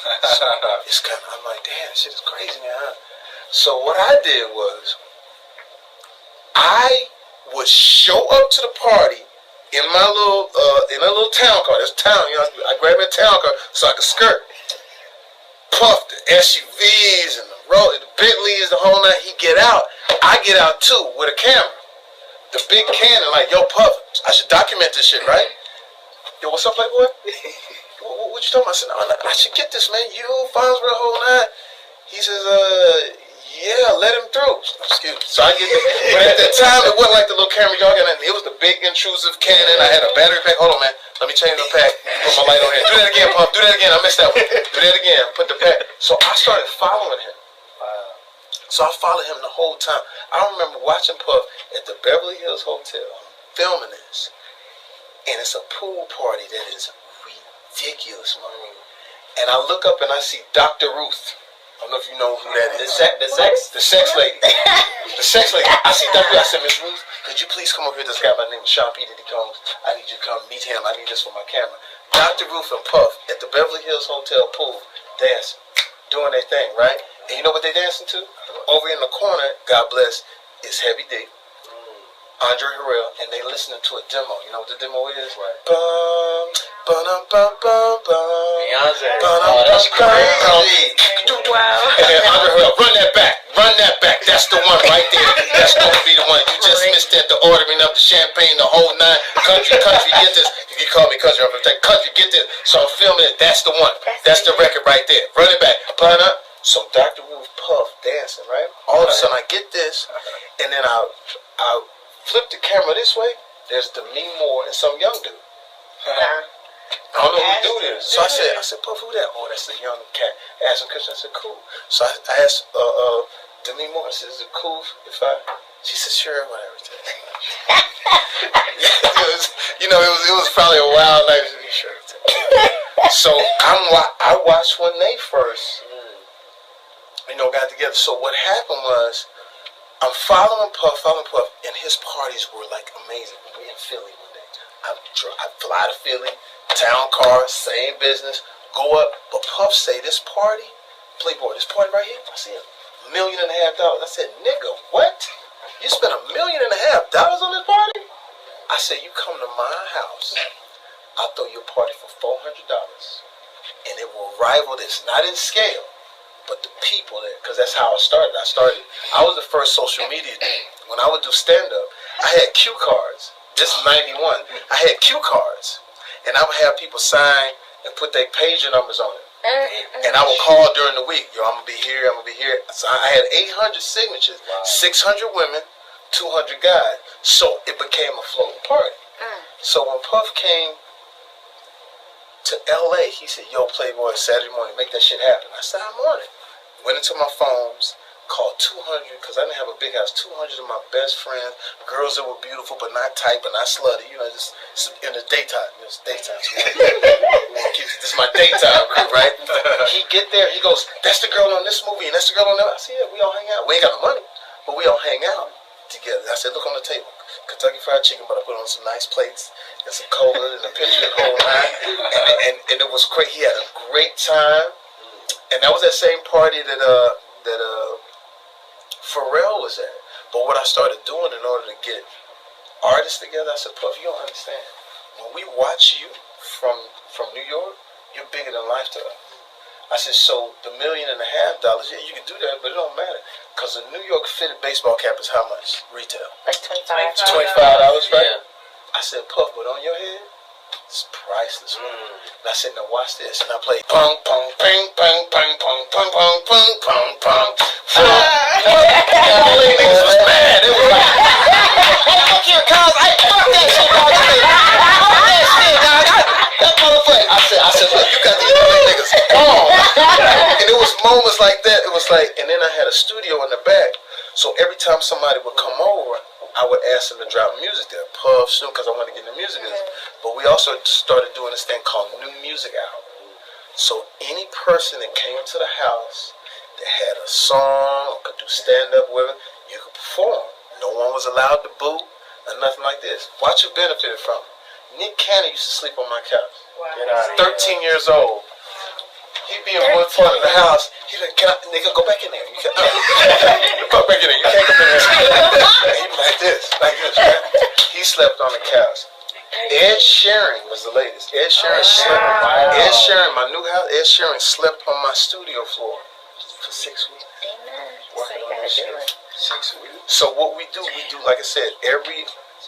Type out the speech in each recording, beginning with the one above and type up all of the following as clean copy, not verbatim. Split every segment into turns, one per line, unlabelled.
So it's kind of, I'm like, damn, shit is crazy, man. Huh? So what I did was, I would show up to the party in my in a little town car. This town, I grabbed a town car so I could skirt. Puff the SUVs and the Bentleys, the whole night. He get out. I get out too with a camera. The big Canon, like, yo, Puff, I should document this shit, right? Yo, what's up, Playboy? What you talking about? I said, no, I should get this, man. You, Fonz, the whole night. He says, yeah, let him through. Excuse me. So I get there. But at that time, it wasn't like the little camera y'all got. It was the big intrusive Canon. I had a battery pack. Hold on, man. Let me change the pack. Put my light on here. Do that again, Puff. Do that again. I missed that one. Do that again. Put the pack. So I started following him. So I followed him the whole time. I remember watching Puff at the Beverly Hills Hotel. I'm filming this. And it's a pool party that is ridiculous, man. And I look up and I see Dr. Ruth. I don't know if you know who that is. The sex lady. The sex lady. I see Dr. Ruth. I said, Miss Ruth, could you please come over here? This guy by the name of Sean P. Diddy Combs. I need you to come meet him. I need this for my camera. Dr. Ruth and Puff at the Beverly Hills Hotel pool dancing, doing their thing, right? And you know what they dancing to? Over in the corner, God bless, is Heavy D, Andre Harrell, and they listening to a demo. You know what the demo is? Right. Bum, ba-dum, bum, bum, bum.
Beyonce.
Oh, that's crazy.
Wow.
And then Andre Harrell, run that back. That's the one right there. That's going to be the one. You just missed that, the ordering of the champagne, the whole nine. Country, get this. If you call me country, I'm going to take country, get this. So I'm filming it. That's the one. That's the record right there. Run it back. Pun up. So Dr. Ruth, Puff dancing, right? All of a sudden I get this, and then I flip the camera this way. There's Demi Moore and some young dude. I don't know who the dude is. So I said, Puff, who that? Oh, that's the young cat. I asked him a question. I said, cool. So I asked Demi Moore. I said, is it cool if I? She said, sure, whatever. It was probably a wild night. Sure. So I watched when they first. Got together. So what happened was, I'm following Puff, and his parties were like amazing. We in Philly one day. I fly to Philly, town car, same business, go up. But Puff say, this party, Playboy, this party right here, I see $1.5 million. I said, nigga, what? You spent $1.5 million on this party? I said, you come to my house, I'll throw you a party for $400, and it will rival this, not in scale, but the people there, because that's how I started. I was the first social media thing. When I would do stand-up, I had cue cards. This is 91. I had cue cards. And I would have people sign and put their pager numbers on it. And I would call during the week. Yo, I'm going to be here, So I had 800 signatures, 600 women, 200 guys. So it became a floating party. So when Puff came to LA, he said, yo, Playboy, Saturday morning, make that shit happen. I said, I'm on it. Went into my phones, called 200, because I didn't have a big house, 200 of my best friends, girls that were beautiful, but not tight, but not slutty, just in the daytime. It's daytime. This is my daytime crew, right? He get there, he goes, that's the girl on this movie, and that's the girl on that. I said, yeah, we all hang out. We ain't got no money, but we all hang out together. I said, look on the table. Kentucky Fried Chicken, but I put on some nice plates and some cola and a picture and the whole nine. And it was great. He had a great time. And that was that same party that Pharrell was at. But what I started doing in order to get artists together, I said, Puff, you don't understand. When we watch you from New York, you're bigger than life to us. I said, so the $1.5 million, yeah, you can do that, but it don't matter. Because a New York fitted baseball cap is how much retail?
Like $25.
$25, right? Yeah. I said, Puff, but on your head, it's priceless, man. And I said, now watch this. And I played pong, pong, ping, pong, pong, pong, pong, pong, pong, pong, pong. All these niggas was mad. They were like, I don't care, cuz. Fuck that shit, dog. Fuck that shit, dog. That motherfucker. I said, look, you got these LA niggas gone. And it was moments like that. It was like, and then I had a studio in the back. So every time somebody would come over, I would ask them to drop music there. Puff, soon, because I wanted to get in the music business. But we also started doing this thing called New Music Hour. So any person that came to the house that had a song or could do stand-up with it, you could perform. No one was allowed to boo or nothing like this. Watch who benefited from it. Nick Cannon used to sleep on my couch. Wow. 13 years old. he be in one part of the house. He like, nigga, go back in there. You can't, go back in there. You can't come in there. He be like this, right? He slept on the couch. Ed Sheeran was the latest. Ed Sheeran slept. Wow. Ed Sheeran, my new house. Ed Sheeran slept on my studio floor for 6 weeks. Working on that shit. 6 weeks. So what we do, like I said,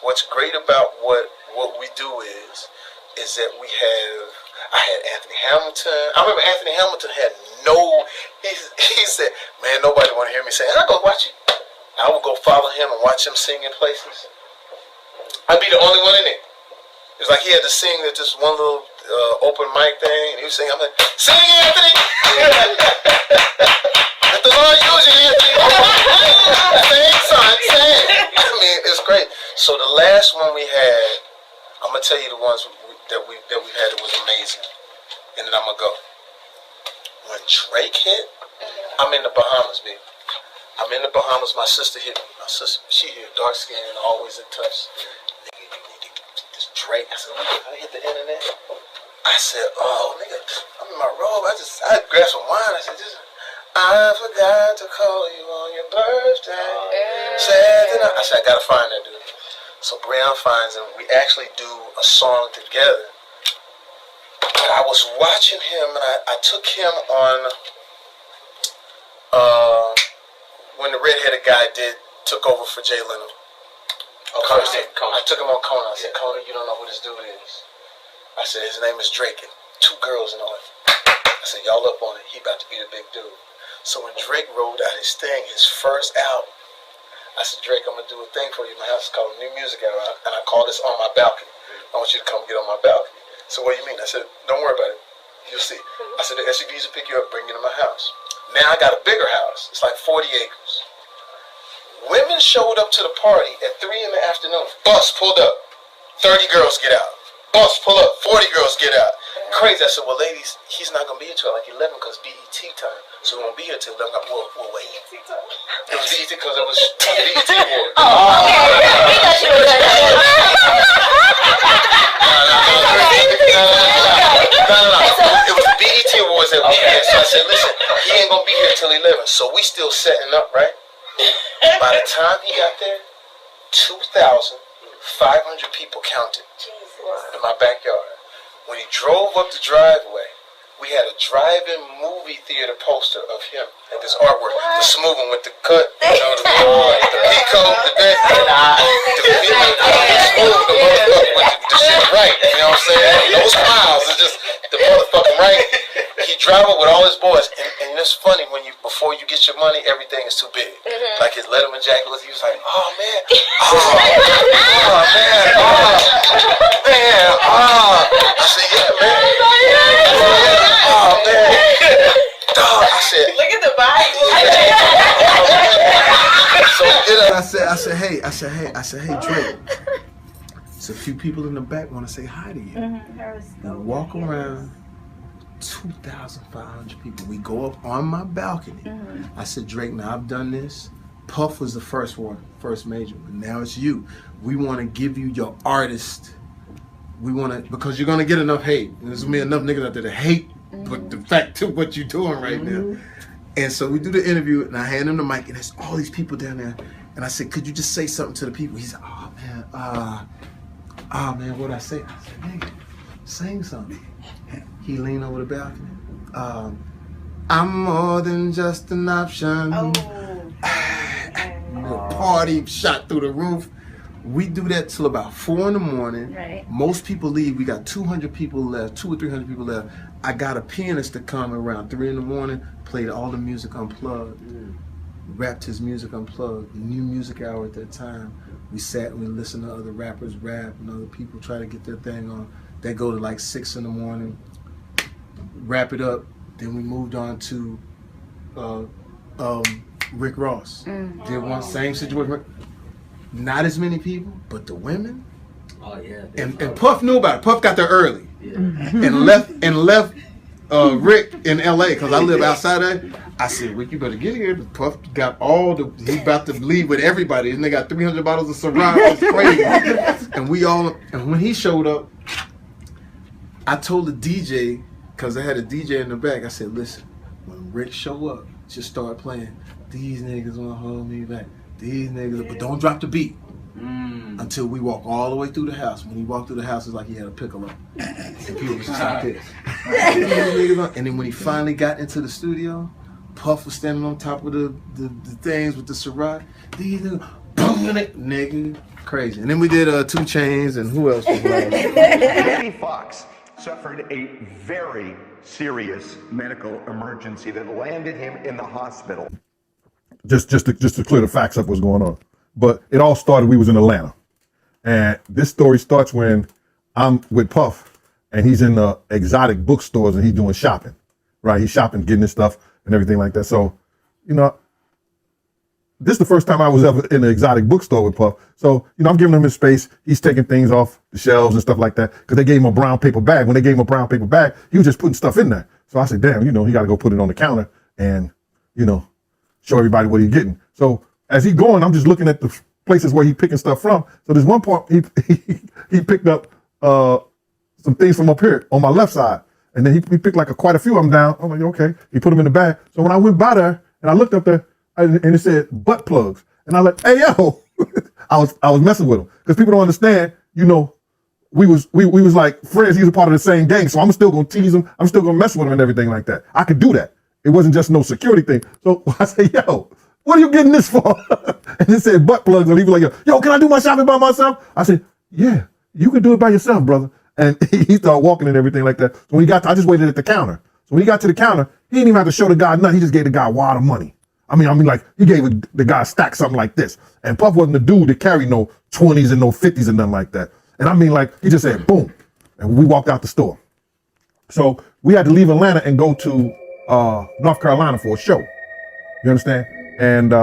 what's great about what we do is that we have. I had Anthony Hamilton. I remember Anthony Hamilton had he said, man, nobody want to hear me sing. I'll go watch it. I would go follow him and watch him sing in places. I'd be the only one in there. It was like he had to sing at this one little open mic thing, and he was singing. I'm like, sing, Anthony! Let the Lord use you, Anthony! Sing, son, sing! I mean, it's great. So the last one we had, I'm going to tell you the ones that we had that was amazing. And then I'm going to go. When Drake hit, I'm in the Bahamas, baby. I'm in the Bahamas. My sister hit me. My sister, she here, dark skin, always in touch. Nigga, you need to get this Drake. I said, I hit the internet. I said, oh, nigga, I'm in my robe. I grabbed some wine. I said, I forgot to call you on your birthday. I said, I gotta find that dude. So Breon finds him. We actually do a song together. But I was watching him, and I took him on when the redheaded guy took over for Jay Leno. Conan. I took him on Conan. I said, Conan, you don't know who this dude is. I said, his name is Drake, and 2 girls and all that. I said, y'all up on it. He about to be the big dude. So when Drake rolled out his thing, his first album, I said, Drake, I'm going to do a thing for you. My house is called New Music Hour, and I call this On My Balcony. I want you to come get on my balcony. So what do you mean? I said, don't worry about it. You'll see. I said, the SUVs will pick you up, bring you to my house. Now I got a bigger house. It's like 40 acres. Women showed up to the party at 3 in the afternoon. Bus pulled up. 30 girls get out. Bus pull up. 40 girls get out. Crazy. I said, well, ladies, he's not going to be here till like 11 because BET time. So we won't be here till 11. We'll wait. It was BET because it was BET Awards.
Oh, okay. We thought you were done.
No. It was BET Awards that weekend. So I said, listen, he ain't going to be here till 11. So we still setting up, right? By the time he got there, 2,500 people counted in my backyard. When he drove up the driveway, we had a drive-in movie theater poster of him and this artwork. The smooth one with the cut, the peacoat, the shit right. You know what I'm saying? No smiles. It's just the motherfucking right. He drive up with all his boys, and it's funny when before you get your money, everything is too big. Like his Letterman jacket was, he was like, oh man, I said, yeah, man. Oh man, dog. I said,
Look at the Bible.
So I said, hey, Drake. There's a few people in the back want to say hi to you. We walk around. 2,500 people. We go up on my balcony. I said, Drake, now I've done this. Puff was the first major one. Now it's you. We want to give you your artist. We want to, because you're going to get enough hate. And there's going to be enough niggas out there to hate but the fact to what you're doing right now. And so we do the interview, and I hand him the mic, and there's all these people down there. And I said, could you just say something to the people? He said, oh man, what'd I say? I said, nigga, sing something. He leaned over the balcony. I'm more than just an option. The party shot through the roof. We do that till about 4 in the morning.
Right.
Most people leave. We got 200 people left, 200 or 300 people left. I got a pianist to come around 3 in the morning, played all the music unplugged, rapped his music unplugged. New Music Hour at that time. We sat and we listened to other rappers rap and other people try to get their thing on. They go to like 6 in the morning, wrap it up. Then we moved on to Rick Ross. Did one same situation. Not as many people, but the women.
Oh yeah.
And Puff knew about it. Puff got there early, and left Rick in L.A. because I live outside there. I said, Rick, you better get here. But Puff got he's about to leave with everybody, and they got 300 bottles of Ciroc. It's crazy. And when he showed up, I told the DJ, because I had a DJ in the back. I said, listen, when Rick show up, just start playing. These niggas wanna hold me back. These niggas, but don't drop the beat until we walk all the way through the house. When he walked through the house, it's like he had a piccolo, and people was just like this. And then when he finally got into the studio, Puff was standing on top of the things with the Ciroc. These niggas, boom, nigga, crazy. And then we did 2 Chainz, and who else was last?
Foxx suffered a very serious medical emergency that landed him in the hospital.
Just to clear the facts up what's going on. But it all started, we was in Atlanta. And this story starts when I'm with Puff and he's in the exotic bookstores and he's doing shopping, right? He's shopping, getting his stuff and everything like that. So, you know, this is the first time I was ever in an exotic bookstore with Puff. So, you know, I'm giving him his space. He's taking things off the shelves and stuff like that because they gave him a brown paper bag. When they gave him a brown paper bag, he was just putting stuff in there. So I said, damn, you know, he got to go put it on the counter and, you know, show everybody what he's getting. So as he's going, I'm just looking at the places where he's picking stuff from. So there's one point he picked up some things from up here on my left side. And then he picked like quite a few of them down. I'm like, okay. He put them in the bag. So when I went by there and I looked up there and it said butt plugs. And I was like, hey, yo, I was messing with him. Because people don't understand, you know, we was like friends. He was a part of the same gang. So I'm still going to tease him. I'm still going to mess with him and everything like that. I could do that. It wasn't just no security thing. So I said, yo, what are you getting this for? And it said butt plugs. And he was like, yo, can I do my shopping by myself? I said, yeah, you can do it by yourself, brother. And he started walking and everything like that. So when he got I just waited at the counter. So when he got to the counter, he didn't even have to show the guy nothing. He just gave the guy a wad of money. I mean, like he gave the guy a stack, something like this. And Puff wasn't the dude that carried no 20s and no 50s and nothing like that. And I mean, like, he just said, boom. And we walked out the store. So we had to leave Atlanta and go to North Carolina for a show. You understand? And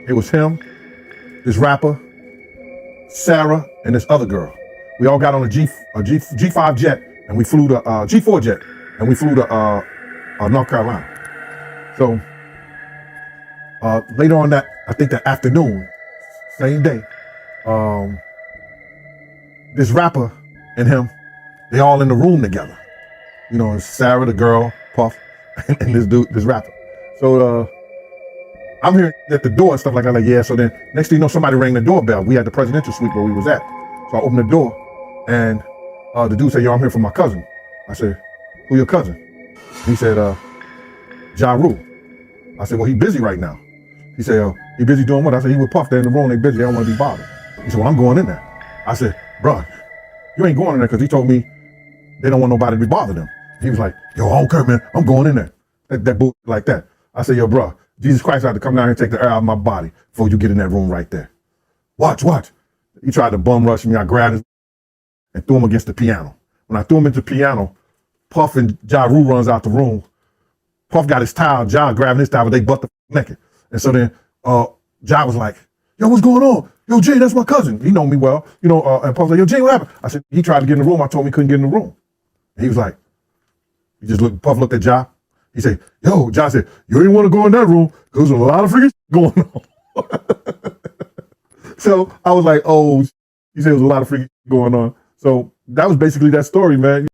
it was him, this rapper, Sarah, and this other girl. We all got on a G5 jet and we flew to G4 jet and we flew to North Carolina. So later on that, I think that afternoon, same day, this rapper and him, they all in the room together. You know, it's Sarah, the girl, Puff, and this dude, this rapper. So I'm here at the door and stuff like that. Like, yeah. So then next thing you know, somebody rang the doorbell. We had the presidential suite where we was at. So I opened the door and the dude said, yo, I'm here for my cousin. I said, who your cousin? He said, Ja Rule. I said, well, he busy right now. He said, he busy doing what? I said, he with Puff. They're in the room. They busy. They don't want to be bothered. He said, well, I'm going in there. I said, bro, you ain't going in there because he told me they don't want nobody to be bothering them. He was like, yo, I don't care, man. I'm going in there. That bull like that. I said, yo, bro, Jesus Christ had to come down here and take the air out of my body before you get in that room right there. Watch. He tried to bum rush me. I grabbed him and threw him against the piano. When I threw him into the piano, Puff and Ja Rule runs out the room. Puff got his towel, Ja grabbing his towel, but they butt the naked. And so then Ja was like, yo, what's going on? Yo, Jay, that's my cousin. He know me well. You know, and Puff was like, yo, Jay, what happened? I said, he tried to get in the room. I told him he couldn't get in the room. And he was like, Puff looked at Ja. He said, yo, Ja said, you didn't want to go in that room because there's a lot of freaking going on. So I was like, oh, he said there was a lot of freaking going on. So that was basically that story, man.